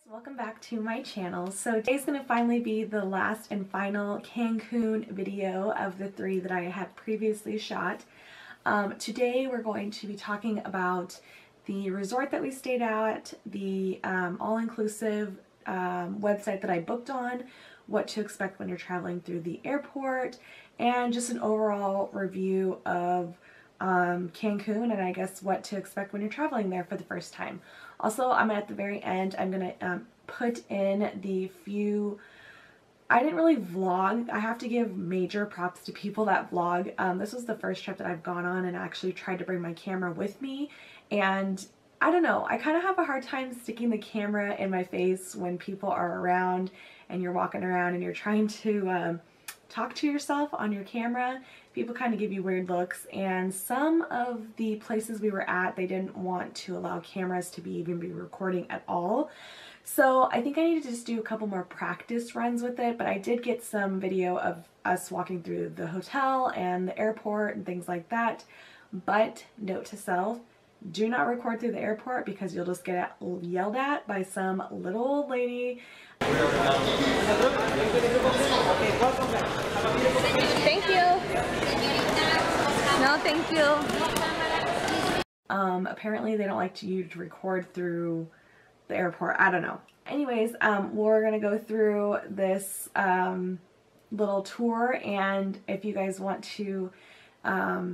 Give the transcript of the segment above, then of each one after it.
welcome back to my channel. So today's going to finally be the last and final Cancun video of the 3 that I had previously shot. Today we're going to be talking about the resort that we stayed at, the all-inclusive website that I booked on, what to expect when you're traveling through the airport, and just an overall review of Cancun, and I guess what to expect when you're traveling there for the first time. Also, at the very end, I'm going to put in the few, I didn't really vlog. I have to give major props to people that vlog. This was the first trip that I've gone on and actually tried to bring my camera with me, and I don't know, I kind of have a hard time sticking the camera in my face when people are around and you're walking around and you're trying to talk to yourself on your camera. People kind of give you weird looks, and some of the places we were at, they didn't want to allow cameras to even be recording at all. So I think I need to just do a couple more practice runs with it, but I did get some video of us walking through the hotel and the airport and things like that. But note to self, do not record through the airport because you'll just get yelled at by some little old lady. Thank you. No, thank you. Apparently they don't like you to record through the airport. I don't know. Anyways, we're gonna go through this little tour, and if you guys want to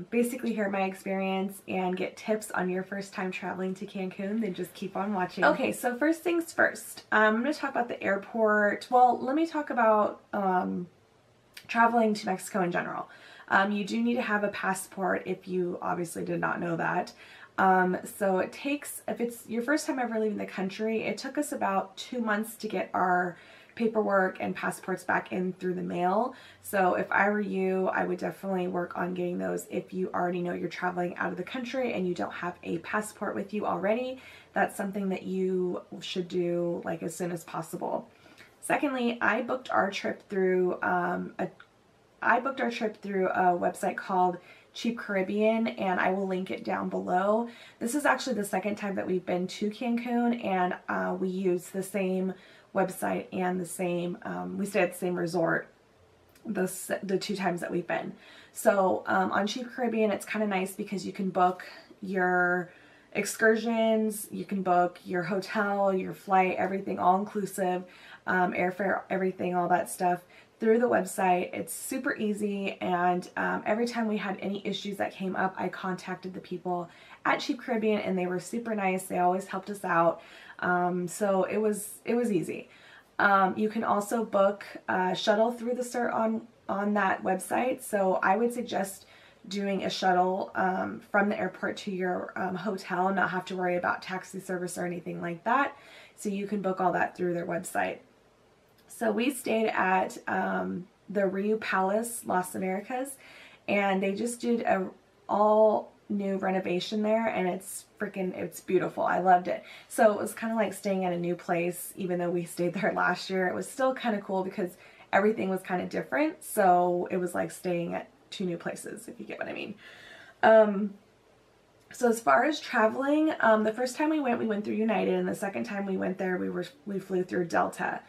basically hear my experience and get tips on your first time traveling to Cancun, then just keep on watching. Okay, so first things first, I'm going to talk about the airport. Well, let me talk about traveling to Mexico in general. You do need to have a passport if you obviously did not know that. So it takes, if it's your first time ever leaving the country, it took us about 2 months to get our paperwork and passports back in through the mail. So if I were you, I would definitely work on getting those if you already know you're traveling out of the country and you don't have a passport with you already. That's something that you should do like as soon as possible. Secondly, I booked our trip through a website called Cheap Caribbean, and I will link it down below. This is actually the second time that we've been to Cancun, and we use the same website and the same, we stayed at the same resort the 2 times that we've been. So on Cheap Caribbean, it's kind of nice because you can book your excursions, you can book your hotel, your flight, everything all inclusive, airfare, everything, all that stuff through the website. It's super easy, and every time we had any issues that came up, I contacted the people at Cheap Caribbean, and they were super nice. They always helped us out. So it was easy. You can also book a shuttle through the on that website. So I would suggest doing a shuttle from the airport to your hotel, not have to worry about taxi service or anything like that. So you can book all that through their website. So we stayed at the Riu Palace Las Americas, and they just did a all new renovation there, and it's beautiful. I loved it. So it was kind of like staying at a new place. Even though we stayed there last year, it was still kind of cool because everything was kind of different. So it was like staying at 2 new places, if you get what I mean. So as far as traveling, the first time we went through United, and the second time we went there, we flew through Delta.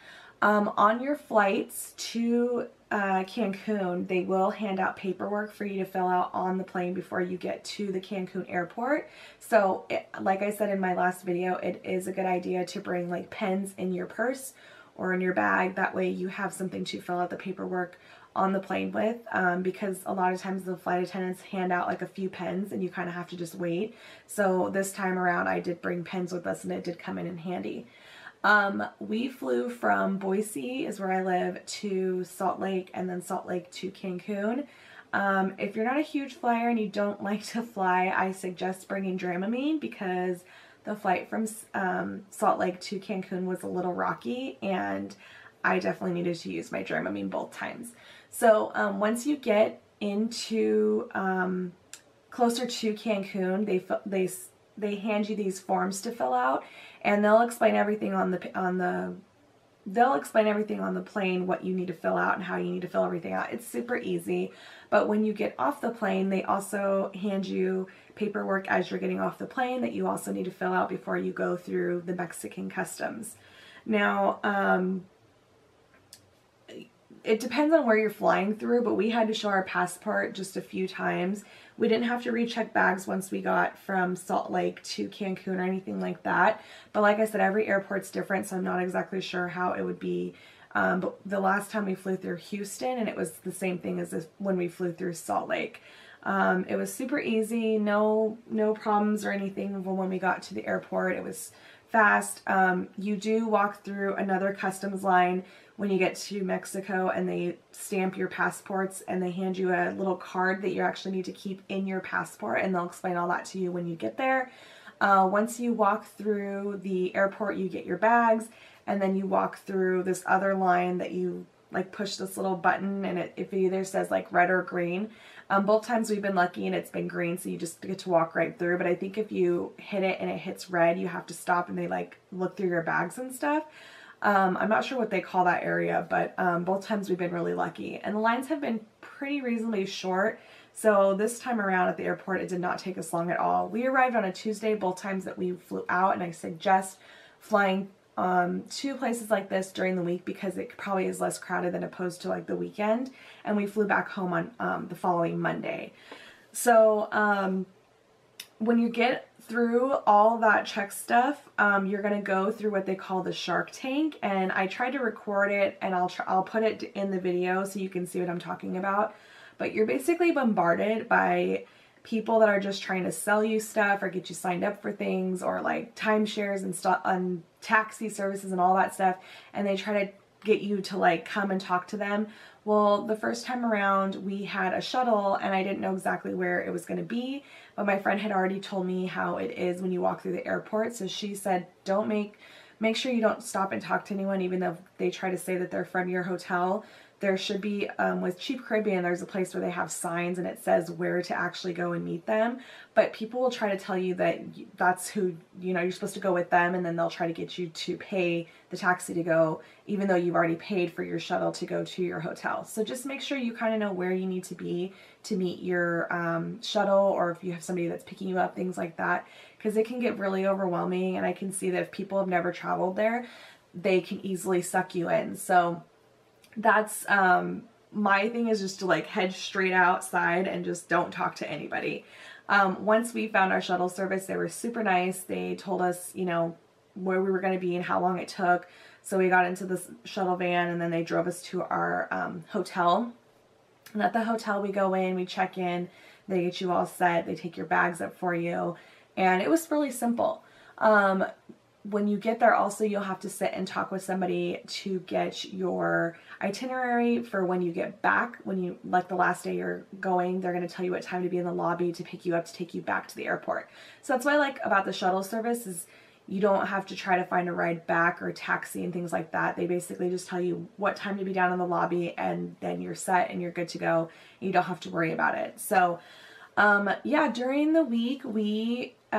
On your flights to Cancun, they will hand out paperwork for you to fill out on the plane before you get to the Cancun airport. So like I said in my last video, it is a good idea to bring like pens in your purse or in your bag. That way you have something to fill out the paperwork on the plane with, because a lot of times the flight attendants hand out like a few pens and you kind of have to just wait. So this time around I did bring pens with us, and it did come in handy. We flew from Boise, is where I live, to Salt Lake, and then Salt Lake to Cancun. If you're not a huge flyer and you don't like to fly, I suggest bringing Dramamine, because the flight from Salt Lake to Cancun was a little rocky, and I definitely needed to use my Dramamine both times. So once you get into closer to Cancun, they hand you these forms to fill out, and they'll explain everything on the plane, what you need to fill out and how you need to fill everything out. It's super easy. But when you get off the plane, they also hand you paperwork as you're getting off the plane that you also need to fill out before you go through the Mexican customs. Now, it depends on where you're flying through, but we had to show our passport just a few times. We didn't have to recheck bags once we got from Salt Lake to Cancun or anything like that. But like I said, every airport's different, so I'm not exactly sure how it would be. But the last time we flew through Houston, and it was the same thing as when we flew through Salt Lake. It was super easy, no problems or anything when we got to the airport. It was fast. You do walk through another customs line when you get to Mexico, and they stamp your passports and they hand you a little card that you actually need to keep in your passport, and they'll explain all that to you when you get there. Once you walk through the airport, you get your bags, and then you walk through this other line that you like push this little button, and it either says like red or green. Both times we've been lucky and it's been green, so you just get to walk right through. But I think if you hit it and it hits red, you have to stop and they like look through your bags and stuff. I'm not sure what they call that area, but both times we've been really lucky. And the lines have been pretty reasonably short. So this time around at the airport, it did not take us long at all. We arrived on a Tuesday both times that we flew out, and I suggest flying to places like this during the week because it probably is less crowded than opposed to like the weekend. And we flew back home on the following Monday. So when you get through all that check stuff, you're gonna go through what they call the Shark Tank, and I tried to record it, and I'll put it in the video so you can see what I'm talking about. But you're basically bombarded by people that are just trying to sell you stuff or get you signed up for things, or like timeshares and stuff on taxi services and all that stuff, and they try to get you to like come and talk to them. Well, the first time around we had a shuttle and I didn't know exactly where it was going to be, but my friend had already told me how it is when you walk through the airport. So she said, don't make sure you don't stop and talk to anyone, even though they try to say that they're from your hotel. There should be, with Cheap Caribbean, there's a place where they have signs and it says where to actually go and meet them. But people will try to tell you that that's who, you know, you're supposed to go with them, and then they'll try to get you to pay the taxi to go, even though you've already paid for your shuttle to go to your hotel. So just make sure you kind of know where you need to be to meet your shuttle, or if you have somebody that's picking you up, things like that, because it can get really overwhelming, and I can see that if people have never traveled there, they can easily suck you in. So that's my thing, is just to like head straight outside and just don't talk to anybody. Once we found our shuttle service, they were super nice. They told us, you know, where we were going to be and how long it took. So we got into this shuttle van, and then they drove us to our hotel. And at the hotel, we go in, we check in, they get you all set, they take your bags up for you, and it was really simple. When you get there also, you'll have to sit and talk with somebody to get your itinerary for when you get back. When you, like the last day you're going, they're going to tell you what time to be in the lobby to pick you up to take you back to the airport. So that's what I like about the shuttle service, is you don't have to try to find a ride back or a taxi and things like that. They basically just tell you what time to be down in the lobby, and then you're set and you're good to go. You don't have to worry about it. So yeah, during the week we you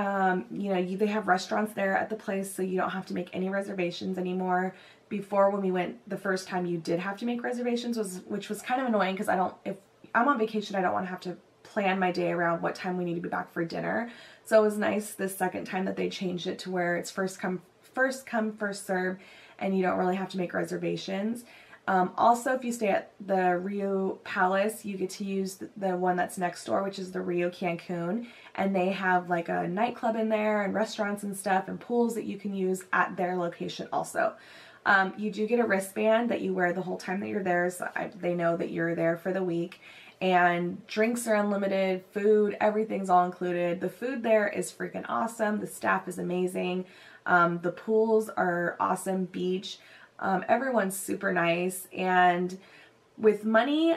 know, they have restaurants there at the place, so you don't have to make any reservations anymore. Before, when we went the first time, you did have to make reservations, which was kind of annoying, because if I'm on vacation, I don't want to have to plan my day around what time we need to be back for dinner. So it was nice this second time that they changed it to where it's first come, first serve, and you don't really have to make reservations. Also, if you stay at the Riu Palace, you get to use the one that's next door, which is the Riu Cancun, and they have like a nightclub in there and restaurants and stuff and pools that you can use at their location also. You do get a wristband that you wear the whole time that you're there, so they know that you're there for the week. And drinks are unlimited, food, everything's all included. The food there is freaking awesome. The staff is amazing. The pools are awesome, beach. Everyone's super nice, and with money,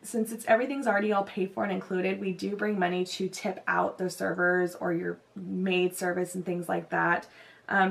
since everything's already all paid for and included, we do bring money to tip out the servers or your maid service and things like that,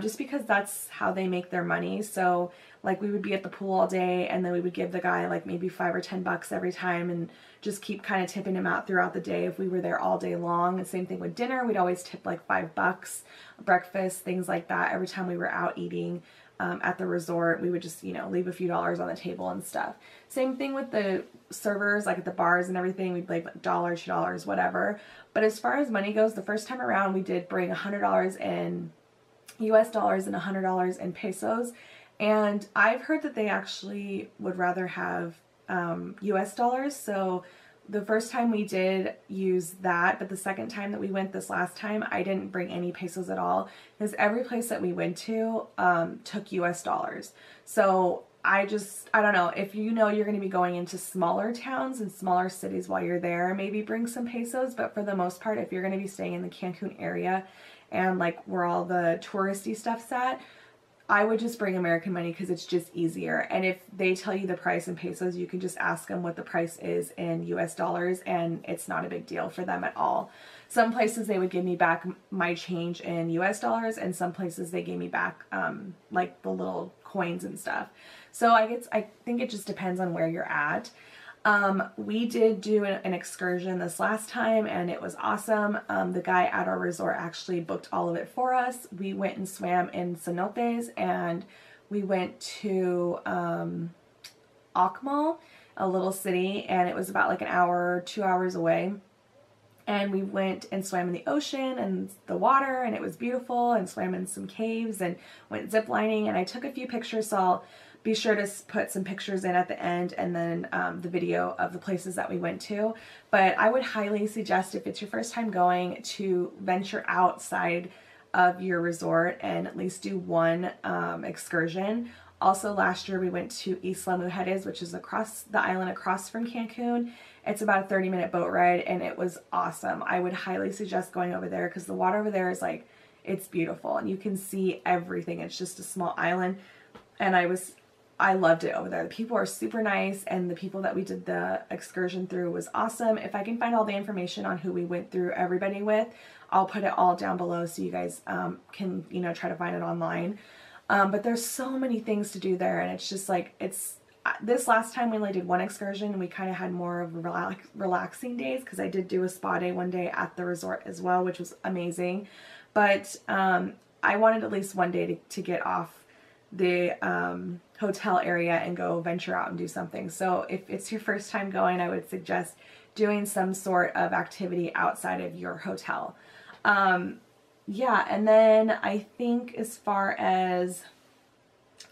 just because that's how they make their money. So like we would be at the pool all day, and then we would give the guy like maybe $5 or $10 every time, and just keep kind of tipping him out throughout the day if we were there all day long. And same thing with dinner, we'd always tip like $5, breakfast, things like that. Every time we were out eating at the resort, we would just, you know, leave a few dollars on the table and stuff. Same thing with the servers, like at the bars and everything, we'd leave $1, $2, whatever. But as far as money goes, the first time around we did bring $100 in US dollars and $100 in pesos. And I've heard that they actually would rather have US dollars. So the first time we did use that, but the second time that we went this last time, I didn't bring any pesos at all because every place that we went to took US dollars. So I don't know, if you know you're going to be going into smaller towns and smaller cities while you're there, maybe bring some pesos. But for the most part, if you're going to be staying in the Cancun area and like where all the touristy stuff's at, I would just bring American money because it's just easier. And if they tell you the price in pesos, you can just ask them what the price is in US dollars, and it's not a big deal for them at all. Some places they would give me back my change in US dollars, and some places they gave me back like the little coins and stuff. So I think it just depends on where you're at. We did do an excursion this last time, and it was awesome. The guy at our resort actually booked all of it for us. We went and swam in cenotes, and we went to Akmal, a little city, and it was about like an hour, 2 hours away. And we went and swam in the ocean and the water, and it was beautiful, and swam in some caves and went zip lining, and I took a few pictures, so I'll be sure to put some pictures in at the end, and then the video of the places that we went to. But I would highly suggest, if it's your first time going, to venture outside of your resort and at least do one excursion. Also, last year we went to Isla Mujeres, which is across the island across from Cancun. It's about a 30-minute boat ride, and it was awesome. I would highly suggest going over there because the water over there is like, it's beautiful, and you can see everything. It's just a small island, and I loved it over there. The people are super nice, and the people that we did the excursion through was awesome. If I can find all the information on who we went through everybody with, I'll put it all down below so you guys can, you know, try to find it online. But there's so many things to do there, and it's just like, this last time we only did one excursion, and we kind of had more of relaxing days because I did do a spa day one day at the resort as well, which was amazing. But I wanted at least one day to get off the hotel area and go venture out and do something. So if it's your first time going, I would suggest doing some sort of activity outside of your hotel. Yeah, and then I think as far as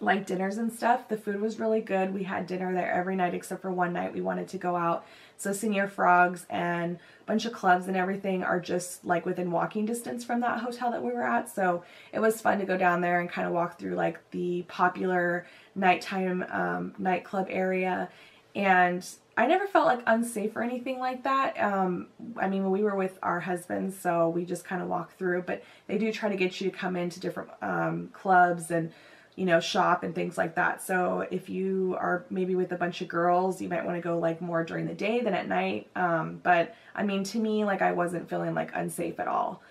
like dinners and stuff, the food was really good. We had dinner there every night except for one night we wanted to go out. So Senior Frogs and a bunch of clubs and everything are just like within walking distance from that hotel that we were at. So it was fun to go down there and kind of walk through like the popular nighttime nightclub area. And I never felt like unsafe or anything like that. I mean, we were with our husbands, so we just kind of walked through, but they do try to get you to come into different clubs and, you know, shop and things like that. So if you are maybe with a bunch of girls, you might want to go like more during the day than at night. But I mean, to me, like, I wasn't feeling like unsafe at all.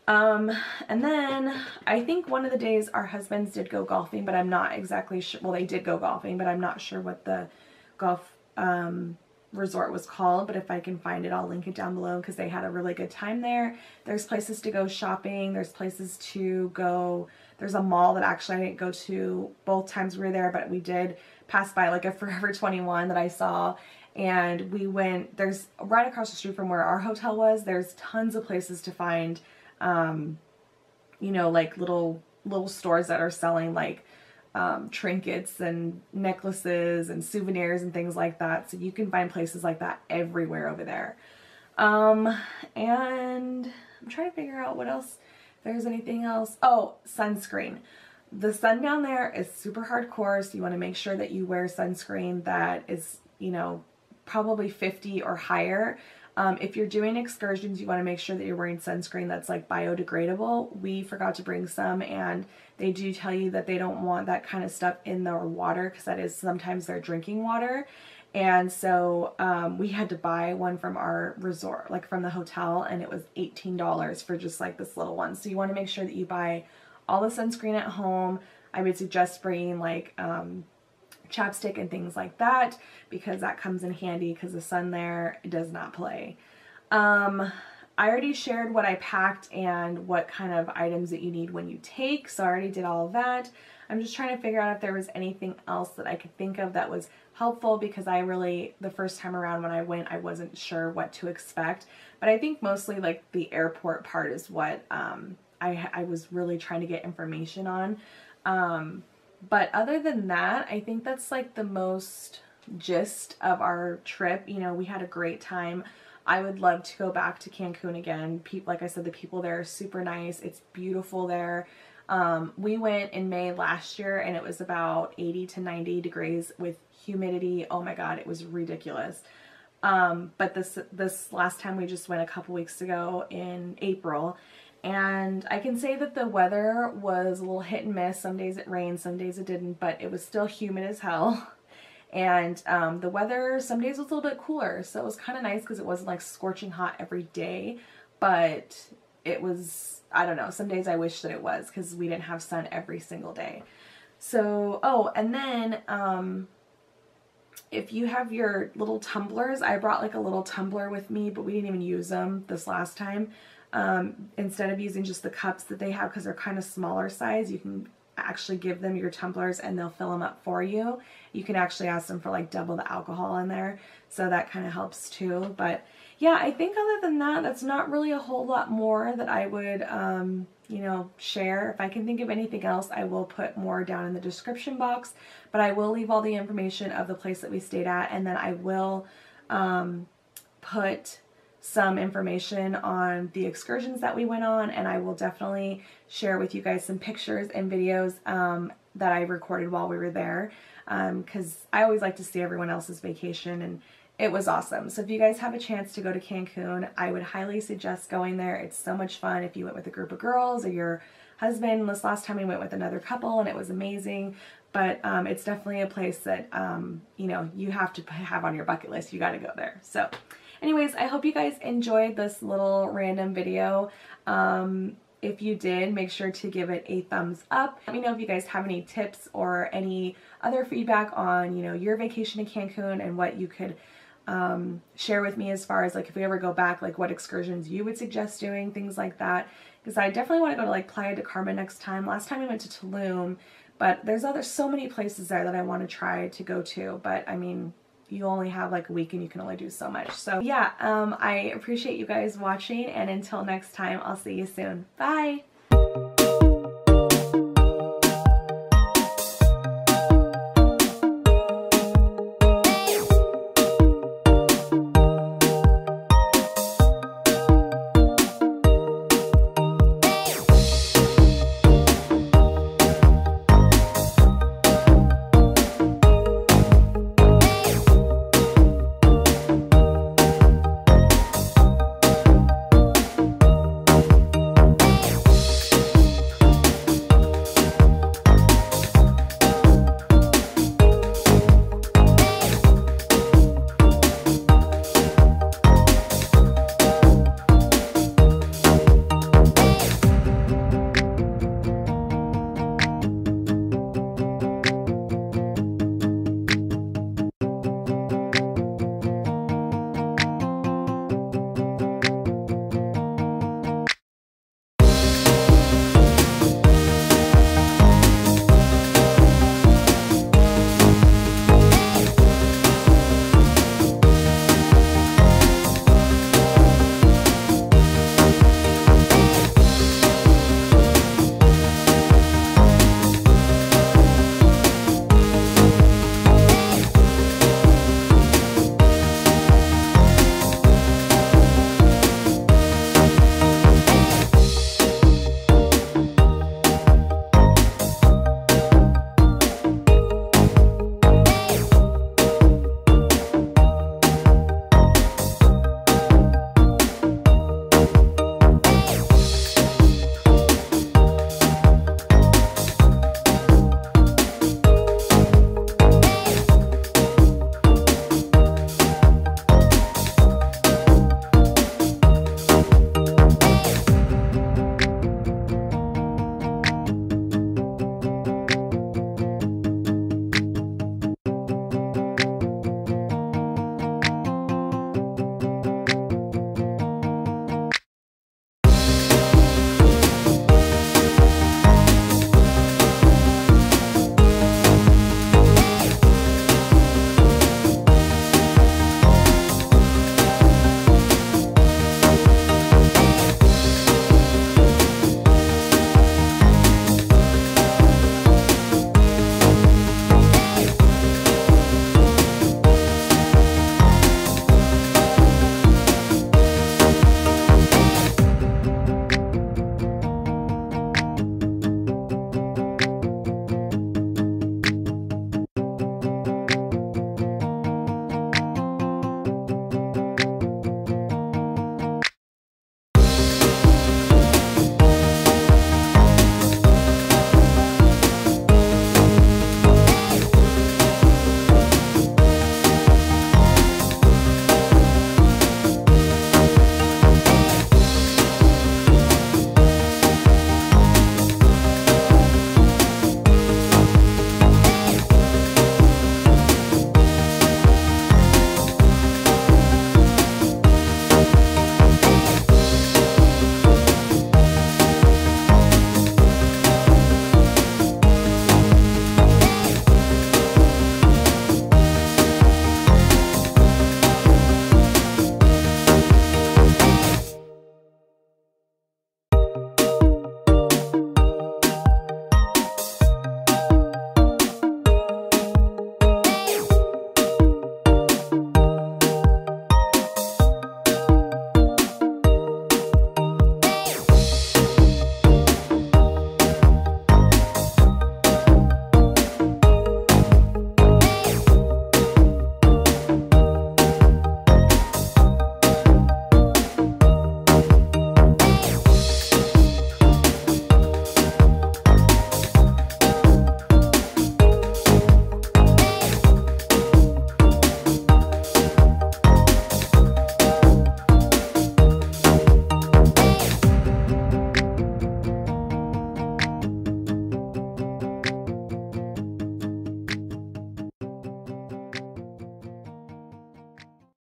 And then I think one of the days our husbands did go golfing, but I'm not exactly sure. Well, they did go golfing, but I'm not sure what the golf resort was called. But if I can find it, I'll link it down below because they had a really good time there. There's places to go shopping. There's places to go. There's a mall that actually I didn't go to both times we were there, but we did pass by like a Forever 21 that I saw. And we went, there's right across the street from where our hotel was, there's tons of places to find, you know, like little stores that are selling like trinkets and necklaces and souvenirs and things like that. So you can find places like that everywhere over there. And I'm trying to figure out what else, if there's anything else. Oh, sunscreen. The sun down there is super hardcore, so you want to make sure that you wear sunscreen that is, you know, probably 50 or higher. If you're doing excursions, you want to make sure that you're wearing sunscreen that's like biodegradable. We forgot to bring some, and they do tell you that they don't want that kind of stuff in their water because that is sometimes their drinking water. And so we had to buy one from our resort, like from the hotel, and it was $18 for just like this little one. So you want to make sure that you buy all the sunscreen at home. I would suggest bringing like chapstick and things like that because that comes in handy because the sun there does not play. I already shared what I packed and what kind of items that you need when you take, so I already did all of that. I'm just trying to figure out if there was anything else that I could think of that was helpful because I really, the first time around when I went, I wasn't sure what to expect. But I think mostly like the airport part is what I was really trying to get information on. But other than that, I think that's like the most gist of our trip. You know, we had a great time. I would love to go back to Cancun again. Like I said, the people there are super nice. It's beautiful there. We went in May last year and it was about 80 to 90 degrees with humidity. Oh my God, it was ridiculous. But this last time we just went a couple weeks ago in April, and I can say that the weather was a little hit and miss. Some days it rained, some days it didn't, but it was still humid as hell. And the weather some days was a little bit cooler, so it was kind of nice because it wasn't like scorching hot every day, but it was, I don't know, some days I wish that it was because we didn't have sun every single day. So, oh, and then if you have your little tumblers, I brought like a little tumbler with me, but we didn't even use them this last time. Instead of using just the cups that they have because they're kind of smaller size, you can actually give them your tumblers and they'll fill them up for you. You can actually ask them for like double the alcohol in there, so that kind of helps too. But yeah, I think other than that, that's not really a whole lot more that I would you know, share. If I can think of anything else, I will put more down in the description box, but I will leave all the information of the place that we stayed at, and then I will put some information on the excursions that we went on, and I will definitely share with you guys some pictures and videos that I recorded while we were there, because I always like to see everyone else's vacation, and it was awesome. So if you guys have a chance to go to Cancun, I would highly suggest going there. It's so much fun if you went with a group of girls or your husband. This last time we went with another couple and it was amazing, but it's definitely a place that you know, you have to have on your bucket list. You got to go there. So anyways, I hope you guys enjoyed this little random video. If you did, make sure to give it a thumbs up. Let me know if you guys have any tips or any other feedback on, you know, your vacation to Cancun and what you could share with me as far as like if we ever go back, like what excursions you would suggest doing, things like that. Because I definitely want to go to like Playa de Carmen next time. Last time we went to Tulum, but there's so many places there that I want to try to go to. But I mean, you only have like a week and you can only do so much. So yeah, I appreciate you guys watching, and until next time, I'll see you soon. Bye!